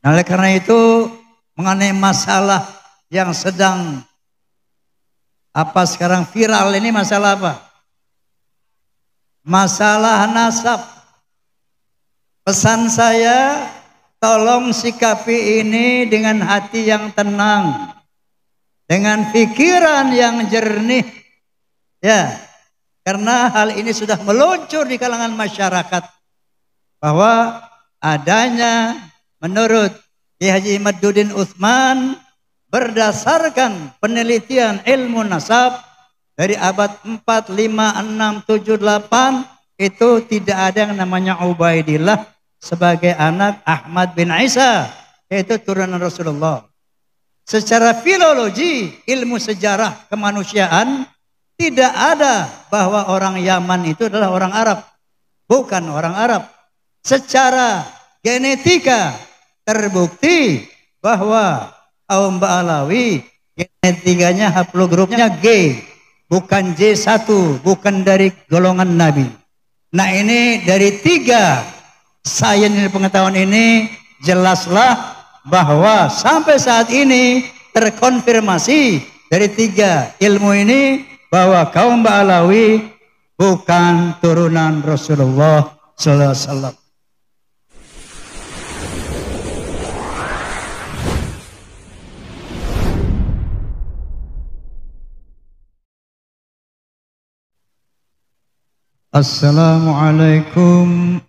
Nah, oleh karena itu mengenai masalah yang sedang sekarang viral ini masalah apa? Masalah nasab. Pesan saya, tolong sikapi ini dengan hati yang tenang, dengan pikiran yang jernih, ya, karena hal ini sudah meluncur di kalangan masyarakat bahwa adanya menurut Kiai Haji Imaduddin Utsman berdasarkan penelitian ilmu nasab dari abad 4, 5, 6, 7, 8 itu tidak ada yang namanya Ubaidillah sebagai anak Ahmad bin Isa, yaitu turunan Rasulullah. Secara filologi, ilmu sejarah kemanusiaan, tidak ada bahwa orang Yaman itu adalah orang Arab. Bukan orang Arab. Secara genetika terbukti bahwa kaum Ba'alawi genetikanya haplogrupnya G, bukan J1, bukan dari golongan Nabi. Nah, ini dari 3 sains pengetahuan ini jelaslah bahwa sampai saat ini terkonfirmasi dari 3 ilmu ini bahwa kaum Ba'alawi bukan turunan Rasulullah sallallahu alaihi wasallam. Assalamualaikum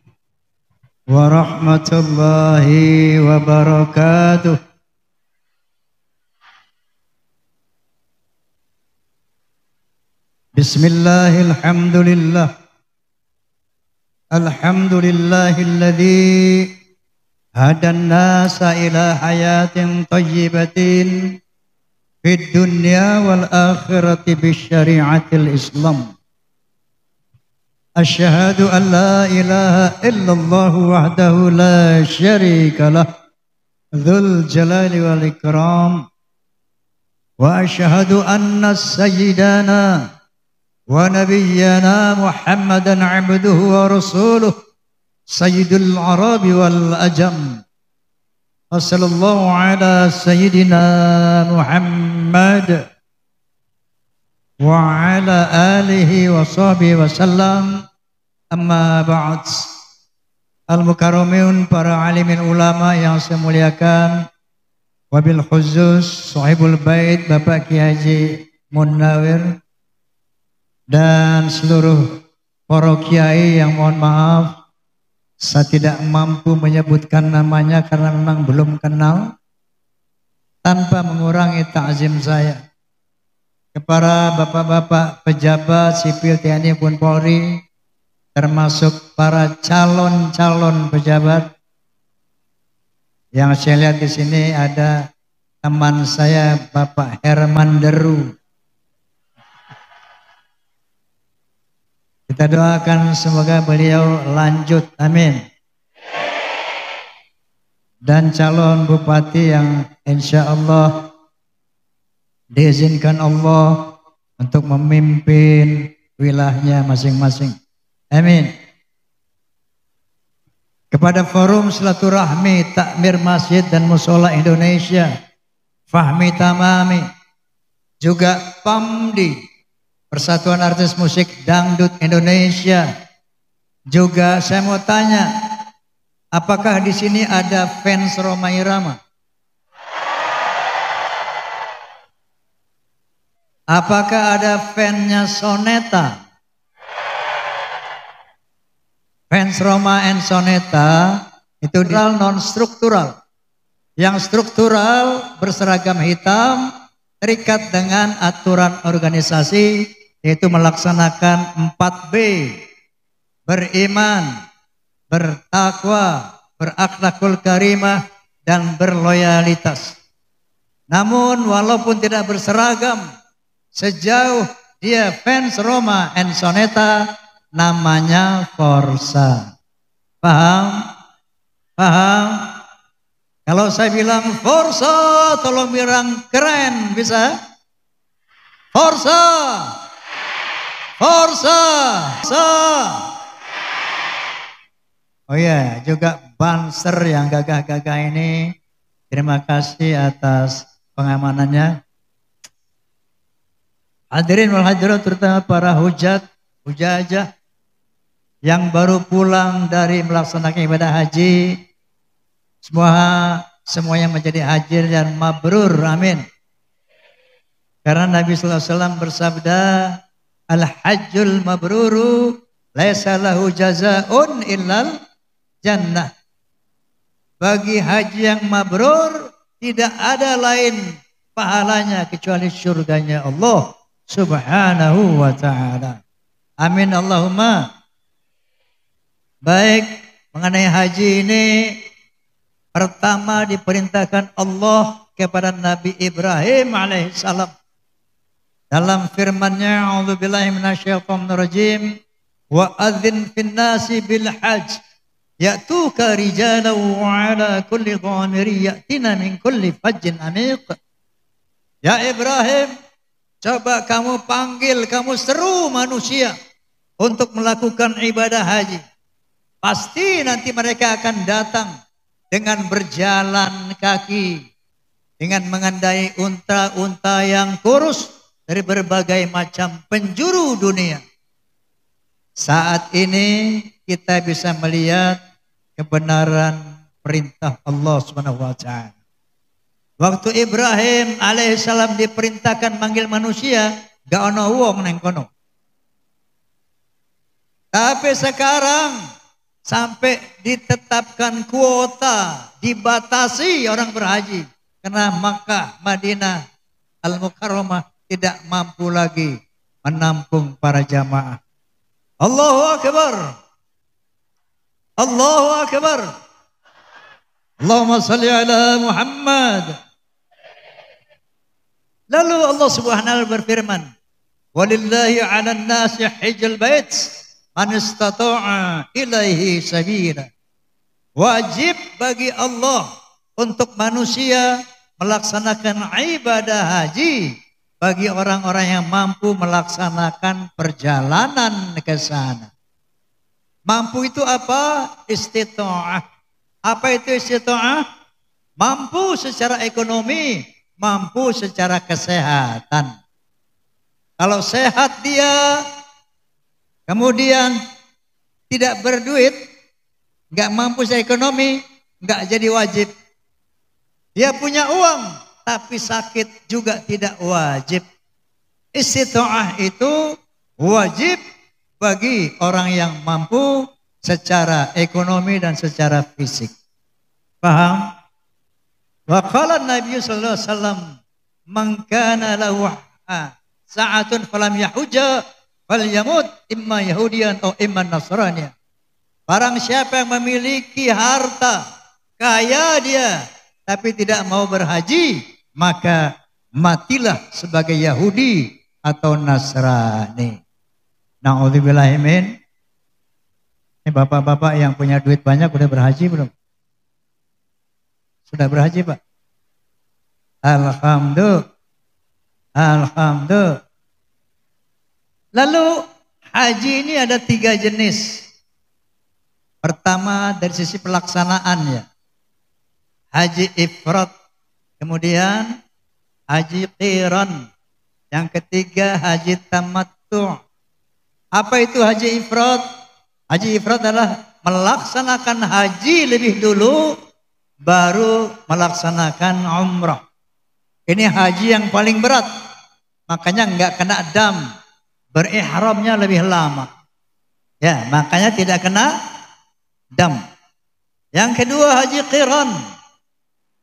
warahmatullahi wabarakatuh. Bismillahirrahmanirrahim. Alhamdulillahilladzi hadan nasa ila hayatin thayyibatin fid dunya wal akhirati bisyari'atil Islam. Asyhadu an la ilaha illallah wahdahu la syarika lah dzul jalali wal ikram wa asyhadu anna sayyidana wa nabiyyana Muhammadan abduhu wa rasuluh sayyidul arabi wal ajam. Wassallallahu ala sayyidina Muhammad wa ala alihi wa sahbihi wa sallam. Amma ba'd. Al-mukarramin, para alimin ulama yang saya muliakan, wabil khusus sahibul bait Bapak Kiai Haji Munawir dan seluruh para kiai yang mohon maaf saya tidak mampu menyebutkan namanya karena memang belum kenal, tanpa mengurangi ta'zim saya kepada bapak-bapak pejabat sipil TNI pun Polri, termasuk para calon-calon pejabat. Yang saya lihat di sini ada teman saya Bapak Herman Deru. Kita doakan semoga beliau lanjut, amin. Dan calon bupati yang insya Allah diizinkan Allah untuk memimpin wilayahnya masing-masing. Amin. Kepada Forum Silaturahmi Takmir Masjid dan Mushola Indonesia, Fahmi Tamami, juga PAMDI, Persatuan Artis Musik Dangdut Indonesia. Juga saya mau tanya, apakah di sini ada fans Rhoma Irama? Apakah ada fansnya Soneta? Fans Rhoma and Soneta itu non struktural. Yang struktural berseragam hitam, terikat dengan aturan organisasi, yaitu melaksanakan 4B: beriman, bertakwa, berakhlakul karimah, dan berloyalitas. Namun walaupun tidak berseragam, sejauh dia fans Rhoma and Soneta, namanya Forza. Paham? Paham? Kalau saya bilang Forza, tolong bilang keren, bisa? Forza! Forza! Forza! Oh iya, juga Banser yang gagah-gagah ini Terima kasih atas pengamanannya. Hadirin wal hadirat, terutama para hujajah yang baru pulang dari melaksanakan ibadah haji. Semuanya menjadi haji dan mabrur, amin. Karena Nabi sallallahu alaihi wasallam bersabda, al-hajjul mabruru laisa lahu jazaa'un illal jannah. Bagi haji yang mabrur tidak ada lain pahalanya kecuali surganya Allah Subhanahu wa ta'ala. Amin Allahumma. Baik, mengenai haji ini, pertama diperintahkan Allah kepada Nabi Ibrahim alaihissalam. Dalam firman-Nya, a'udzubillahi minasyaitonir rajim, wa adzin fin nasi bil hajj ya'tuka rijalan wa 'ala kulli dhamirin ya'tina min kulli fajjin amiq. Ya Ibrahim, coba kamu panggil, kamu seru manusia untuk melakukan ibadah haji. Pasti nanti mereka akan datang dengan berjalan kaki, dengan mengendai unta-unta yang kurus dari berbagai macam penjuru dunia. Saat ini kita bisa melihat kebenaran perintah Allah Subhanahu wa ta'ala. Waktu Ibrahim alaihissalam diperintahkan manggil manusia, gak ono wong neng kono. Tapi sekarang sampai ditetapkan kuota, dibatasi orang berhaji. Karena Makkah, Madinah, Al-Mukarramah tidak mampu lagi menampung para jamaah. Allahu Akbar. Allahu Akbar. Allahumma salli ala Muhammad. Lalu Allah Subhanahu wa ta'ala berfirman, walillahi 'alan nasi hajjul bait man istata'a ilaihi sabila. Wajib bagi Allah untuk manusia melaksanakan ibadah haji bagi orang-orang yang mampu melaksanakan perjalanan ke sana. Mampu itu apa? Istita'ah. Apa itu istita'ah? Mampu secara ekonomi, mampu secara kesehatan. Kalau sehat dia, kemudian tidak berduit, nggak mampu secara ekonomi, nggak jadi wajib. Dia punya uang, tapi sakit juga tidak wajib. Istita'ah itu wajib bagi orang yang mampu secara ekonomi dan secara fisik. Paham? Wa qala Nabi sallallahu alaihi wasallam, "Man kana lahu sa'atun falam yahujja falyamut imma yahudiyan atau imma nasraniya." Barang siapa yang memiliki harta, kaya dia, tapi tidak mau berhaji, maka matilah sebagai Yahudi atau Nasrani. Na'udzubillahi min. Ini bapak-bapak yang punya duit banyak udah berhaji belum? Sudah berhaji, Pak? Alhamdulillah. Alhamdulillah. Lalu haji ini ada 3 jenis. Pertama dari sisi pelaksanaannya. Haji ifrad. Kemudian haji qiran. Yang ketiga haji tamattu'. Apa itu haji ifrad? Haji ifrad adalah melaksanakan haji lebih dulu baru melaksanakan umrah. Ini haji yang paling berat. Makanya enggak kena dam. Berihramnya lebih lama. Ya, makanya tidak kena dam. Yang kedua haji qiran.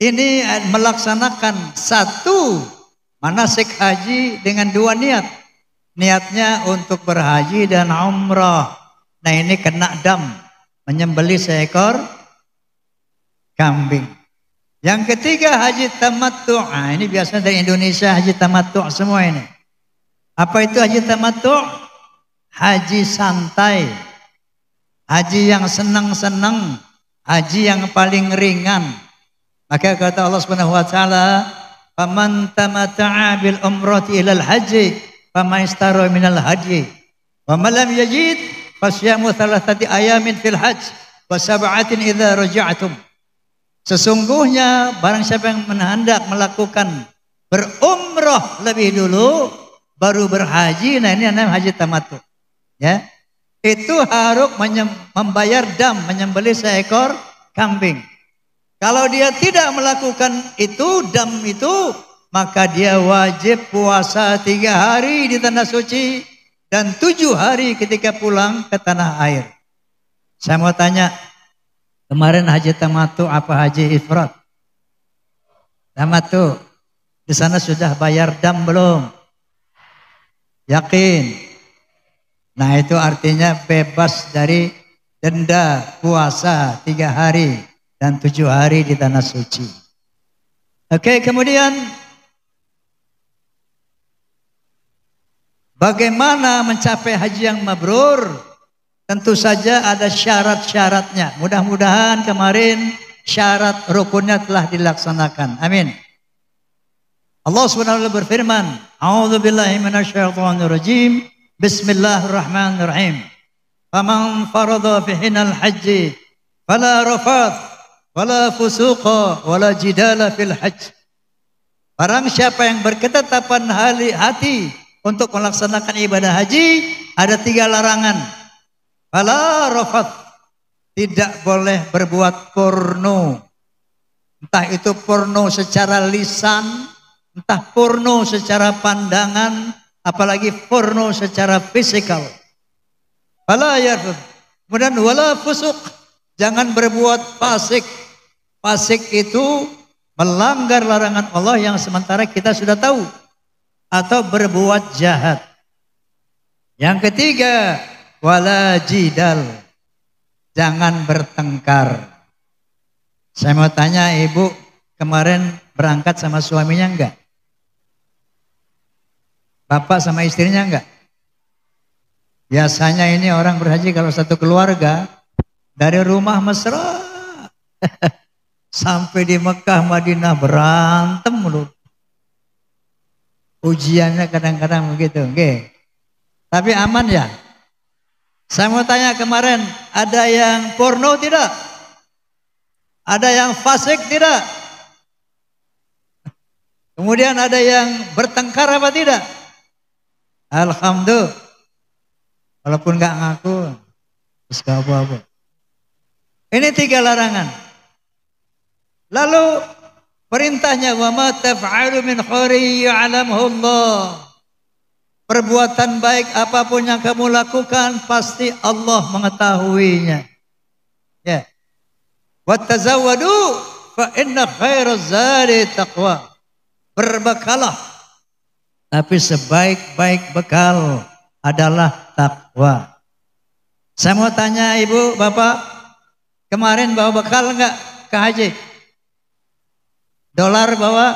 Ini melaksanakan satu manasik haji dengan 2 niat. Niatnya untuk berhaji dan umrah. Nah ini kena dam, menyembelih seekor kambing. Yang ketiga haji tamattu'. Nah, ini biasanya dari Indonesia haji tamattu' semua ini. Apa itu haji tamattu'? Haji santai. Haji yang senang-senang. Haji yang paling ringan. Maka kata Allah Subhanahu wa taala, "Faman tamatta'a bil umrati ilal haji, famaistara minal haji. Wa man lam yajid fasyamu 3 ayamin fil hajj wa 7 idza raja'tum." Sesungguhnya barang siapa yang hendak melakukan berumrah lebih dulu baru berhaji, nah ini namanya haji tamattu. Ya. Itu harus membayar dam, menyembelih seekor kambing. Kalau dia tidak melakukan itu, dam itu, maka dia wajib puasa 3 hari di tanah suci dan 7 hari ketika pulang ke tanah air. Saya mau tanya, kemarin haji tamattu apa haji ifrat? Tamattu, di sana sudah bayar dam belum? Yakin? Nah itu artinya bebas dari denda puasa 3 hari dan 7 hari di tanah suci. Oke, kemudian bagaimana mencapai haji yang mabrur? Tentu saja ada syarat-syaratnya. Mudah-mudahan kemarin syarat rukunnya telah dilaksanakan. Amin. Allah SWT berfirman, A'udzubillahi minasyaitonirrajim. Bismillahirrahmanirrahim. Faman farada fihinal haji fala rafath wala fusuqa wala jidala fil hajj. Barang siapa yang berketetapan hati untuk melaksanakan ibadah haji, ada 3 larangan. Fala rafath, tidak boleh berbuat porno. Entah itu porno secara lisan, entah porno secara pandangan, apalagi porno secara fisikal. Fala yarfuth. Kemudian wala fusuq, jangan berbuat fasik. Fasik itu melanggar larangan Allah yang sementara kita sudah tahu, atau berbuat jahat. Yang ketiga, wala jidal, jangan bertengkar. Saya mau tanya, ibu kemarin berangkat sama suaminya enggak? Bapak sama istrinya enggak? Biasanya ini orang berhaji kalau satu keluarga dari rumah mesra sampai di Mekah Madinah berantem mulu. Ujiannya kadang-kadang begitu, okay. Tapi aman ya? Saya mau tanya, kemarin ada yang porno tidak? Ada yang fasik tidak? Kemudian ada yang bertengkar apa tidak? Alhamdulillah. Walaupun nggak ngaku, terus gak apa-apa. Ini 3 larangan. Lalu perintahnya, wa ma taf'alu min khairin ya'lamuhu Allah. Perbuatan baik apapun yang kamu lakukan pasti Allah mengetahuinya. Ya. Wattazawwadu fa inna khairaz zadi taqwa. Berbekalah, tapi sebaik-baik bekal adalah takwa. Saya mau tanya ibu, bapak, kemarin bawa bekal enggak ke haji? Dolar bawa?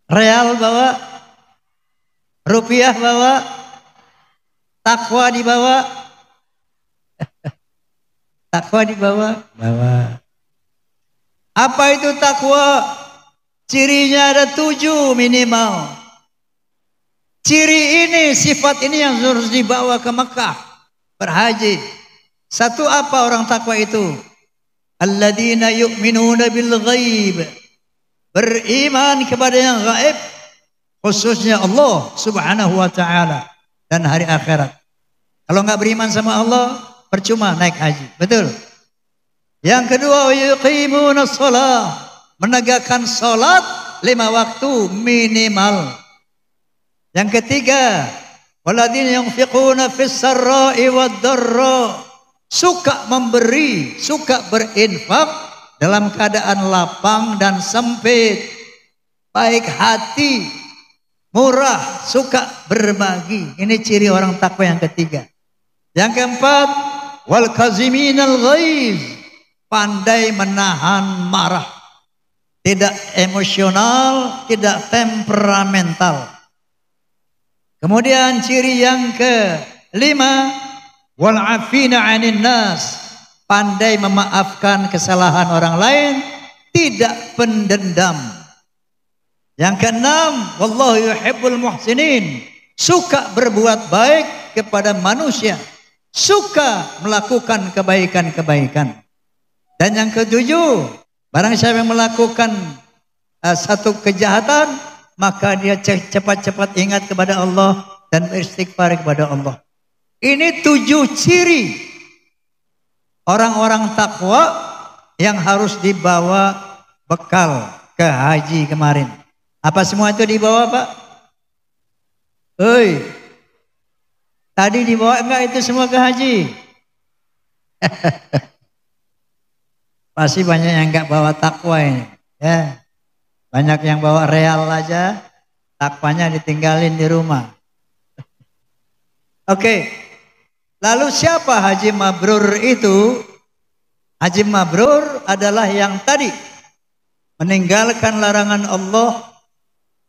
Real bawa? Rupiah bawa? Takwa dibawa? Takwa dibawa? Bawa. Apa itu takwa? Cirinya ada 7 minimal. Ciri ini, sifat ini yang harus dibawa ke Mekah berhaji. 1, apa orang takwa itu? Alladzina yu'minuna bil ghaib. Beriman kepada yang gaib, khususnya Allah Subhanahu wa taala dan hari akhirat. Kalau enggak beriman sama Allah, percuma naik haji. Betul? Yang kedua, yuqimuna shalah, menegakkan salat 5 waktu minimal. Yang ketiga, walladzina yunfiquna fis sarra'i wad dharra, suka memberi, suka berinfak dalam keadaan lapang dan sempit, baik hati, murah, suka berbagi. Ini ciri orang takwa yang ketiga. Yang keempat, wal kaziminal ghaiz, pandai menahan marah, tidak emosional, tidak temperamental. Kemudian ciri yang kelima, wal afina 'anil nas, pandai memaafkan kesalahan orang lain, tidak pendendam. Yang keenam, wallahu yuhibbul muhsinin, suka berbuat baik kepada manusia, suka melakukan kebaikan-kebaikan. Dan yang ketujuh, barang siapa yang melakukan satu kejahatan, maka dia cepat-cepat ingat kepada Allah dan beristighfar kepada Allah. Ini 7 ciri orang-orang takwa yang harus dibawa bekal ke haji kemarin. Apa semua itu dibawa, Pak? Hei, tadi dibawa enggak itu semua ke haji? Pasti banyak yang enggak bawa takwa ini. Ya, banyak yang bawa real aja, takwanya ditinggalin di rumah. Oke, lalu siapa haji mabrur itu? Haji mabrur adalah yang tadi meninggalkan larangan Allah,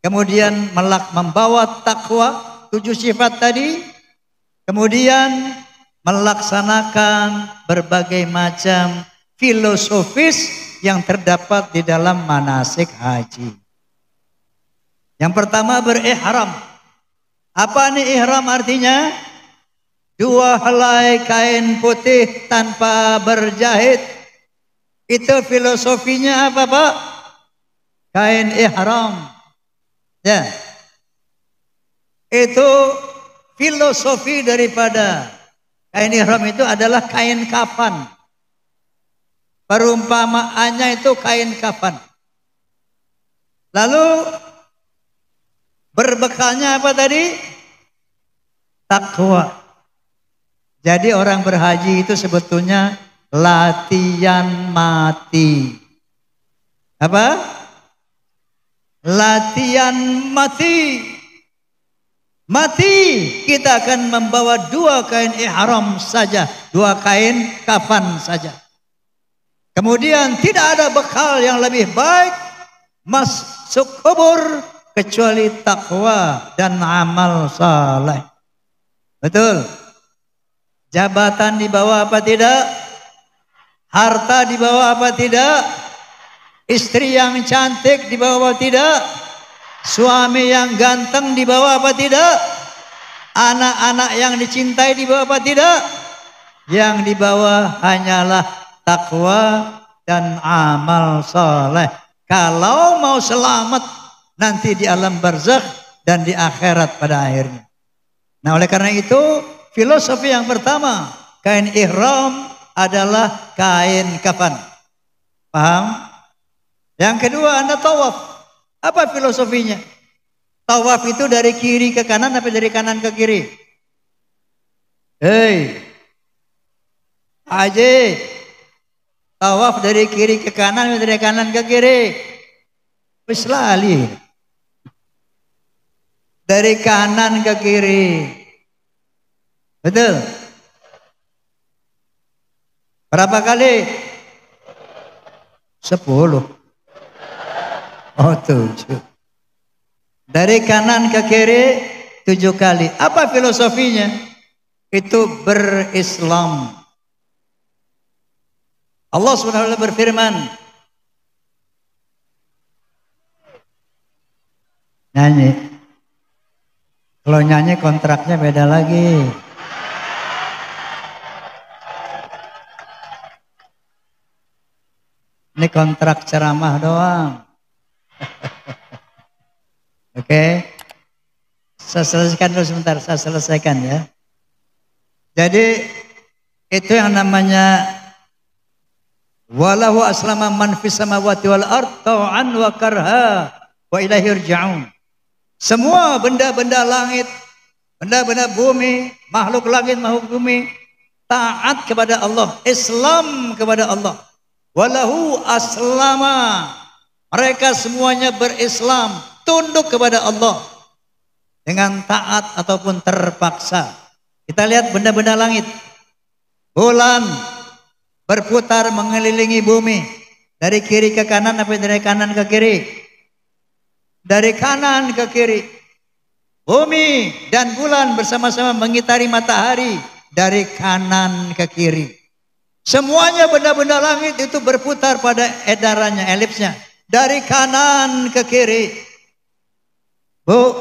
kemudian membawa takwa, 7 sifat tadi, kemudian melaksanakan berbagai macam filosofis yang terdapat di dalam manasik haji. Yang pertama berihram. Apa nih ihram artinya? 2 helai kain putih tanpa berjahit. Itu filosofinya apa, Pak? Kain ihram. Ya. Itu filosofi daripada kain ihram itu adalah kain kafan. Perumpamaannya itu kain kafan. Lalu berbekalnya apa tadi? Takwa. Jadi orang berhaji itu sebetulnya latihan mati. Apa? Latihan mati. Mati kita akan membawa 2 kain ihram saja, 2 kain kafan saja. Kemudian tidak ada bekal yang lebih baik masuk kubur kecuali takwa dan amal saleh. Betul? Jabatan dibawa apa tidak? Harta dibawa apa tidak? Istri yang cantik dibawa apa tidak? Suami yang ganteng dibawa apa tidak? Anak-anak yang dicintai dibawa apa tidak? Yang dibawa hanyalah takwa dan amal soleh. Kalau mau selamat nanti di alam barzakh dan di akhirat pada akhirnya. Nah, oleh karena itu filosofi yang pertama, kain ihram adalah kain kafan. Paham? Yang kedua, Anda tawaf. Apa filosofinya? Tawaf itu dari kiri ke kanan apa dari kanan ke kiri? Hei, Haji, tawaf dari kiri ke kanan atau dari kanan ke kiri? Wis lali. Dari kanan ke kiri. Betul? Berapa kali? 10. Oh, 7. Dari kanan ke kiri 7 kali. Apa filosofinya? Itu berislam. Allah SWT berfirman. Nyanyi. Kalau nyanyi kontraknya beda lagi. Ini kontrak ceramah doang. Oke. Saya selesaikan dulu sebentar, saya selesaikan ya. Jadi itu yang namanya walahu aslama man fis samawati wal ard tau'an wa karha wa ilaihi yurja'un. Semua benda-benda langit, benda-benda bumi, makhluk langit, makhluk bumi taat kepada Allah, Islam kepada Allah. Walahu aslama, mereka semuanya berislam, tunduk kepada Allah dengan taat ataupun terpaksa. Kita lihat benda-benda langit. Bulan berputar mengelilingi bumi. Dari kiri ke kanan apa dari kanan ke kiri? Dari kanan ke kiri. Bumi dan bulan bersama-sama mengitari matahari dari kanan ke kiri. Semuanya benda-benda langit itu berputar pada edarannya, elipsnya. Dari kanan ke kiri. Bu,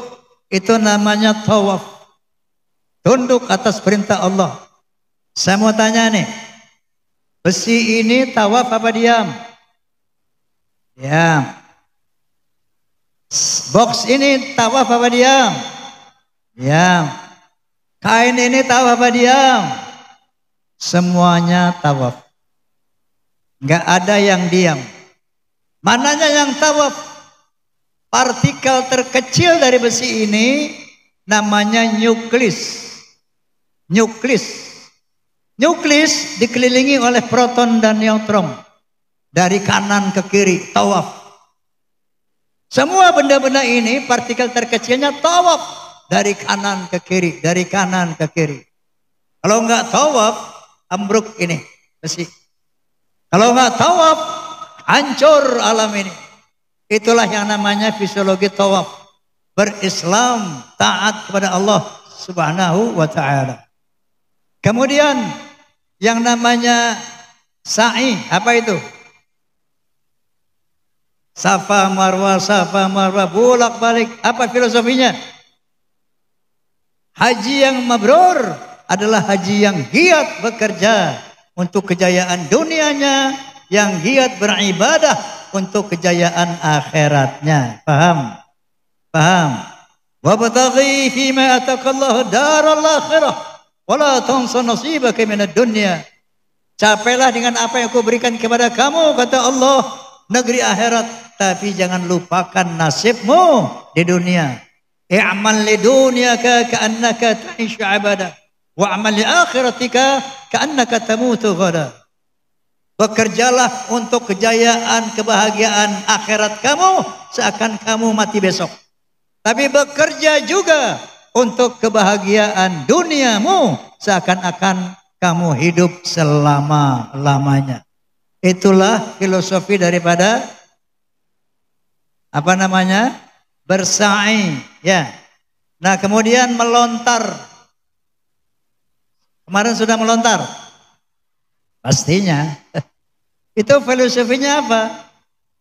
itu namanya tawaf. Tunduk atas perintah Allah. Saya mau tanya nih. Besi ini tawaf apa diam? Diam. Box ini tawaf apa diam? Diam. Kain ini tawaf apa diam? Semuanya tawaf. Enggak ada yang diam. Mananya yang tawaf? Partikel terkecil dari besi ini namanya nuklis. Nuklis. Nuklis dikelilingi oleh proton dan neutron. Dari kanan ke kiri, tawaf. Semua benda-benda ini partikel terkecilnya tawaf. Dari kanan ke kiri, dari kanan ke kiri. Kalau enggak tawaf, ambruk ini besi. Kalau enggak tawaf, hancur alam ini. Itulah yang namanya fisiologi tawaf. Berislam, taat kepada Allah Subhanahu wa ta'ala. Kemudian yang namanya sa'i, apa itu? Safa marwah, bolak-balik. Apa filosofinya? Haji yang mabrur adalah haji yang giat bekerja untuk kejayaan dunianya, yang giat beribadah untuk kejayaan akhiratnya. Paham? Paham? Wabtaghi fima ataqallahu daral akhirah wala tansa nasibaka minad dunya. Capailah dengan apa yang aku berikan kepada kamu, kata Allah, negeri akhirat, tapi jangan lupakan nasibmu di dunia. I'mal li dunyaka ka'annaka ta'ishu abada wa'amal li akhiratika ka'annaka tamutu ghada. Bekerjalah untuk kejayaan, kebahagiaan akhirat kamu seakan kamu mati besok. Tapi bekerja juga untuk kebahagiaan duniamu seakan-akan kamu hidup selama-lamanya. Itulah filosofi daripada apa namanya? Bersa'i, ya. Nah, kemudian melontar. Kemarin sudah melontar. Pastinya. Itu filosofinya apa?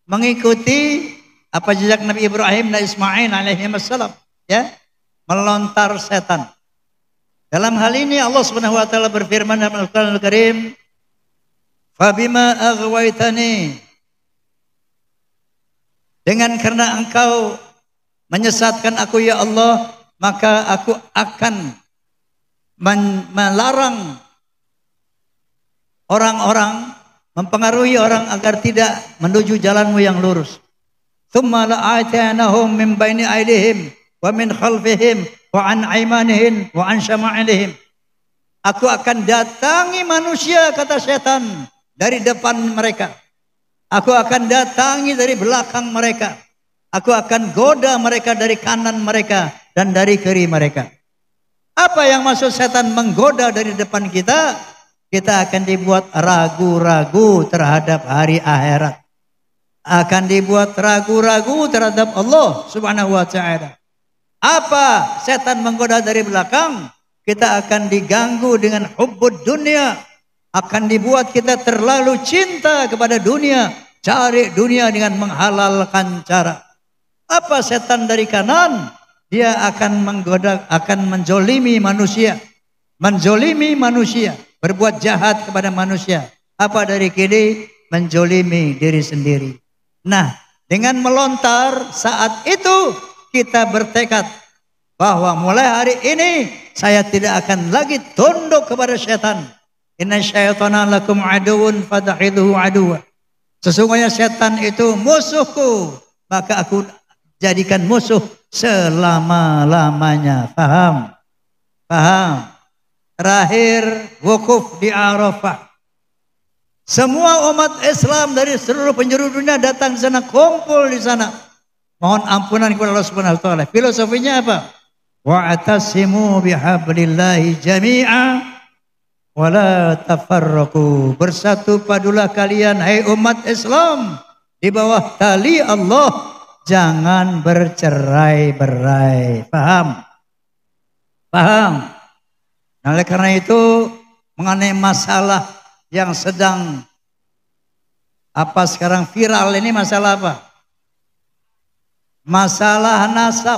Mengikuti apa jejak Nabi Ibrahim dan Ismail alaihi wassalam, ya. Melontar setan. Dalam hal ini Allah Subhanahu wa taala berfirman dalam Al-Qur'anul Karim, "Fabima aghwaytani." Dengan karena engkau menyesatkan aku ya Allah, maka aku akan melarang orang-orang, mempengaruhi orang agar tidak menuju jalanmu yang lurus. Tsumma la'atanahum min baini aydihim wa min khalfihim wa an aymanihim wa an syama'ilihim. Aku akan datangi manusia, kata setan, dari depan mereka. Aku akan datangi dari belakang mereka. Aku akan goda mereka dari kanan mereka dan dari kiri mereka. Apa yang maksud setan menggoda dari depan kita? Kita akan dibuat ragu-ragu terhadap hari akhirat. Akan dibuat ragu-ragu terhadap Allah Subhanahu wa ta'ala. Apa setan menggoda dari belakang? Kita akan diganggu dengan hubbud dunia. Akan dibuat kita terlalu cinta kepada dunia. Cari dunia dengan menghalalkan cara. Apa setan dari kanan? Dia akan menggoda, akan menjolimi manusia. Menjolimi manusia. Berbuat jahat kepada manusia. Apa dari kiri? Menjolimi diri sendiri. Nah, dengan melontar saat itu kita bertekad bahwa mulai hari ini saya tidak akan lagi tunduk kepada setan. Inna syaitana lakum aduun fatahiduhu aduwa. Sesungguhnya setan itu musuhku, maka aku jadikan musuh selama-lamanya. Paham? Paham? Terakhir, wukuf di Arafah. Semua umat Islam dari seluruh penjuru dunia datang di sana, kumpul di sana. Mohon ampunan kepada Allah Subhanahu wa taala. Filosofinya apa? Wa'tasimu bihablillahi jami'a wa la tafarraqu. Bersatu padulah kalian hai umat Islam di bawah tali Allah, jangan bercerai-berai. Paham? Paham? Nah, oleh karena itu mengenai masalah yang sedang apa sekarang viral ini, masalah apa? Masalah nasab.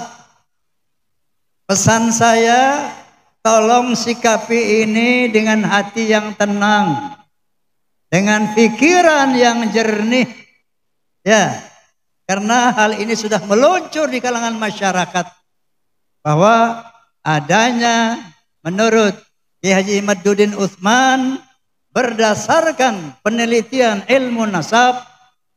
Pesan saya, tolong sikapi ini dengan hati yang tenang. dengan pikiran yang jernih. Ya, karena hal ini sudah meluncur di kalangan masyarakat bahwa adanya menurut Kiai Haji Imaduddin Utsman berdasarkan penelitian ilmu nasab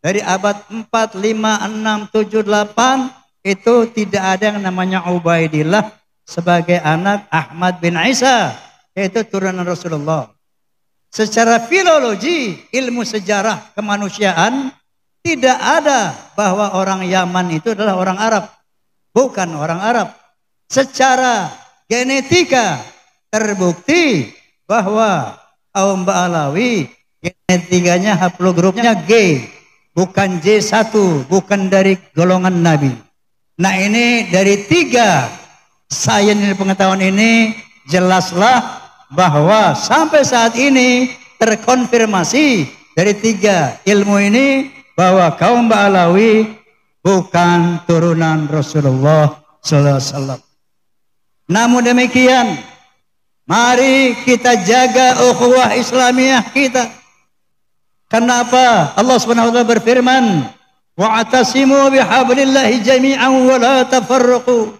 dari abad 4, 5, 6, 7, 8 itu tidak ada yang namanya Ubaidillah sebagai anak Ahmad bin Isa, yaitu turunan Rasulullah. Secara filologi, ilmu sejarah kemanusiaan, tidak ada bahwa orang Yaman itu adalah orang Arab. Bukan orang Arab. Secara genetika terbukti bahwa kaum Ba'alawi genetikanya haplogrupnya G, bukan J1, bukan dari golongan Nabi. Nah ini dari 3 sains pengetahuan ini jelaslah bahwa sampai saat ini terkonfirmasi dari 3 ilmu ini bahwa kaum Ba'alawi bukan turunan Rasulullah sallallahu alaihi wasallam. Namun demikian, mari kita jaga ukhuwah Islamiyah kita. Kenapa? Allah Subhanahu wa taala berfirman, "Wa'tasimu bihablillahi jami'an wa la tafarraqu."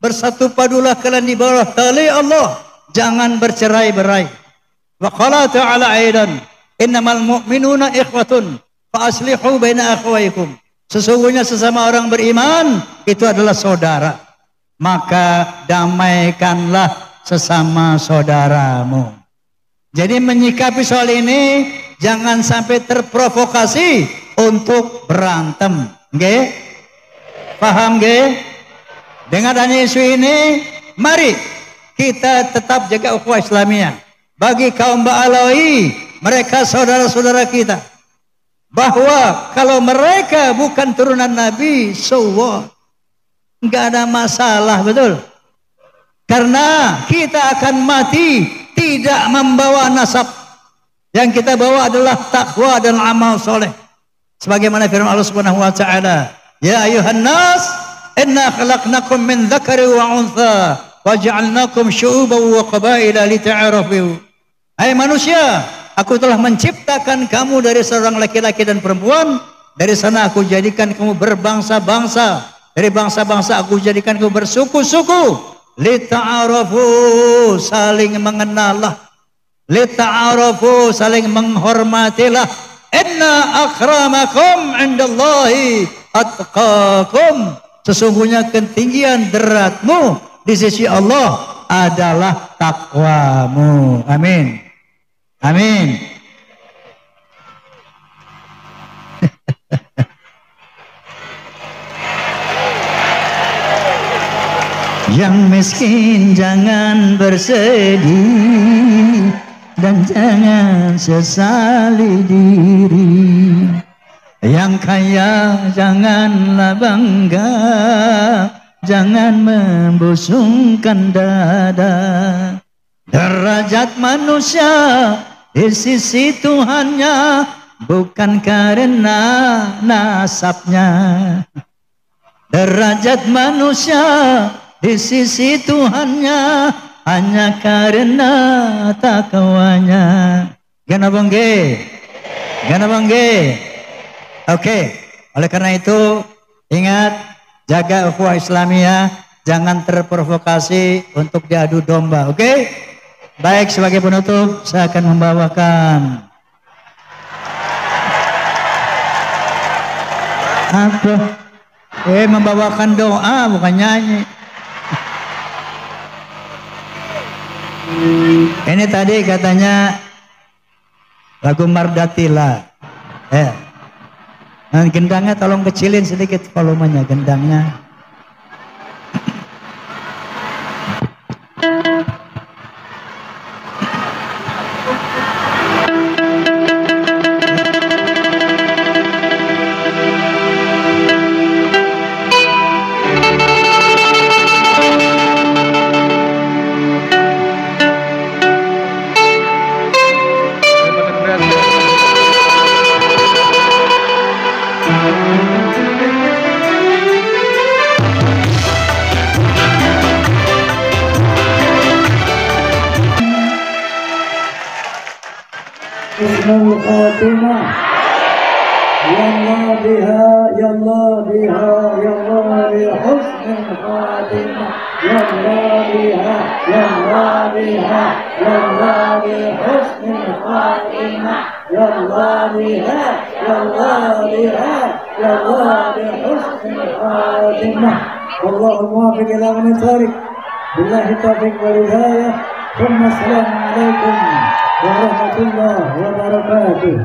Bersatu padulah kalian di bawah tali Allah, jangan bercerai-berai. Wa qala ta'ala aidan, "Innamal mu'minuna ikhwatun fa aslihu baina akhawaykum." Sesungguhnya sesama orang beriman itu adalah saudara, maka damaikanlah sesama saudaramu. Jadi menyikapi soal ini jangan sampai terprovokasi untuk berantem, nggih? Paham nggih? Dengan adanya isu ini, mari kita tetap jaga ukhuwah Islamiyah. Bagi kaum Ba'alawi, mereka saudara-saudara kita. Bahwa kalau mereka bukan turunan Nabi, so what? Enggak ada masalah, betul? Karena kita akan mati tidak membawa nasab. Yang kita bawa adalah takwa dan amal soleh. Sebagaimana firman Allah Subhanahu wa taala, "Ya ayuhan nas, inna khalaqnakum min dzakari wa untha wa ja'alnakum syu'uban wa qabaila lita'arafu." Hai manusia, aku telah menciptakan kamu dari seorang laki-laki dan perempuan. Dari sana aku jadikan kamu berbangsa-bangsa. Dari bangsa-bangsa aku jadikan kamu bersuku-suku. Lita'arafu, saling mengenallah. Lita'arafu, saling menghormatilah. Inna akramakum indallahi atqakum. Sesungguhnya ketinggian derajatmu di sisi Allah adalah takwamu. Amin. Amin. Yang miskin jangan bersedih dan jangan sesali diri. Yang kaya janganlah bangga, jangan membusungkan dada. Derajat manusia di sisi Tuhannya bukan karena nasabnya. Derajat manusia di sisi Tuhannya hanya karena takwanya. Gana bangge, gana bangge. Oke, oleh karena itu ingat, jaga ukhuwah Islamiyah, jangan terprovokasi untuk diadu domba. Oke? Baik, sebagai penutup saya akan membawakan apa? Membawakan doa, bukan nyanyi. Ini tadi katanya lagu Mardatila. Gendangnya tolong kecilin sedikit volumenya, gendangnya. husnul khatimah. Ya Allah biha, ya Allah biha, ya Allah bi husnul khatimah. Ya Allah biha, ya Allah biha, ya Allah bi husnul khatimah. Ya Allah biha, ya Allah biha, ya Allah bi husnul khatimah. Wallahu muwaffiq ila man tariq. Billahi taufiq wal hidayah. Assalamualaikum warahmatullahi wabarakatuh.